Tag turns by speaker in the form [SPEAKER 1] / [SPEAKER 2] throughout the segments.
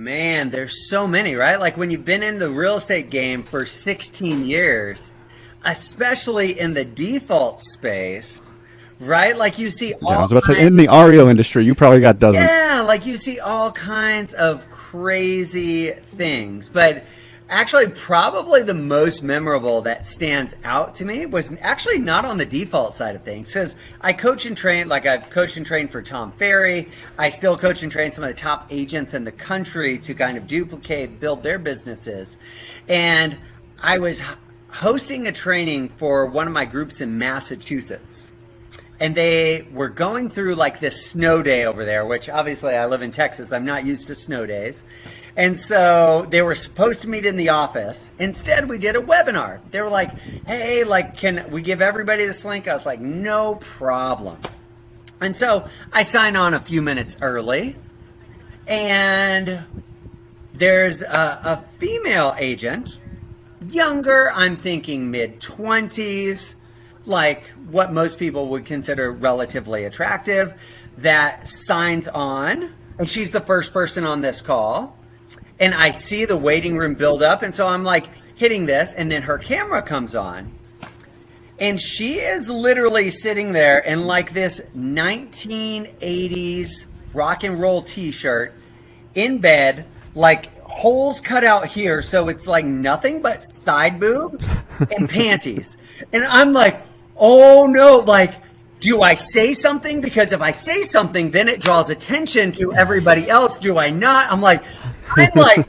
[SPEAKER 1] man, there's so many, right? Like when you've been in the real estate game for 16 years, especially in the default space, right? Like you see all
[SPEAKER 2] I was about to say, in the REO industry, you probably got dozens.
[SPEAKER 1] Yeah, like you see all kinds of crazy things. But actually, probably the most memorable that stands out to me was actually not on the default side of things. Because I coach and train, like I've coached and trained for Tom Ferry. I still coach and train some of the top agents in the country to kind of duplicate, build their businesses. And I was hosting a training for one of my groups in Massachusetts. And they were going through like this snow day over there, which obviously I live in Texas. I'm not used to snow days. And so they were supposed to meet in the office. Instead, we did a webinar. They were like, hey, like, can we give everybody this link? I was like, no problem. And so I signed on a few minutes early. And there's a female agent, younger, I'm thinking mid-20s, like what most people would consider relatively attractive, that signs on, and she's the first person on this call. And I see the waiting room build up, and so I'm like hitting this, and then her camera comes on, and she is literally sitting there in like this 1980s rock and roll t-shirt in bed, like holes cut out here, so it's like nothing but side boob and panties. And I'm like, oh no, like, do I say something? Because if I say something, then it draws attention to everybody else. Do I not? I'm like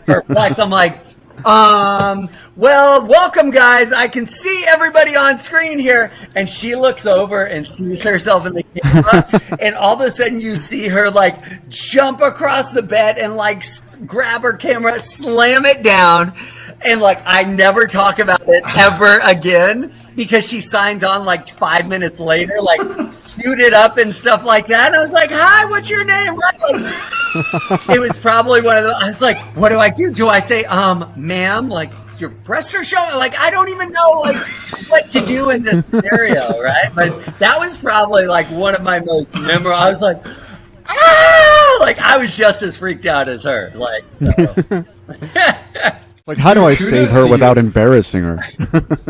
[SPEAKER 1] perplexed. I'm like, well, welcome guys. I can see everybody on screen here. And she looks over and sees herself in the camera. And all of a sudden you see her like jump across the bed and like grab her camera, slam it down. And like, I never talk about it ever again, because she signs on like 5 minutes later, like suited up and stuff like that. And I was like, hi, what's your name? Right? Like, it was probably one of the, I was like, what do I do? Do I say, ma'am, like your breasts are showing? Like, I don't even know like what to do in this scenario, right? But that was probably like one of my most memorable. I was like, ah! Like I was just as freaked out as her. Like, so.
[SPEAKER 2] Like, how do I save her without embarrassing her?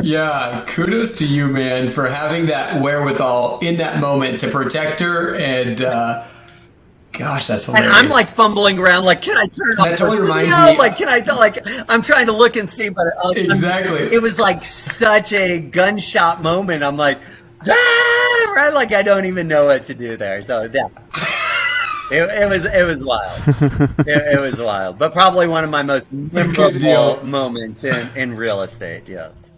[SPEAKER 3] Yeah, kudos to you, man, for having that wherewithal in that moment to protect her. And gosh, that's hilarious.
[SPEAKER 1] And I'm like fumbling around, like, can I turn off?
[SPEAKER 3] That totally reminds me.
[SPEAKER 1] Like, can I tell? Like, I'm trying to look and see, but
[SPEAKER 3] Exactly.
[SPEAKER 1] it was like such a gunshot moment. I'm like, ah! Right? Like, I don't even know what to do there. So yeah. It was wild. It was wild, but probably one of my most memorable moments in real estate. Yes.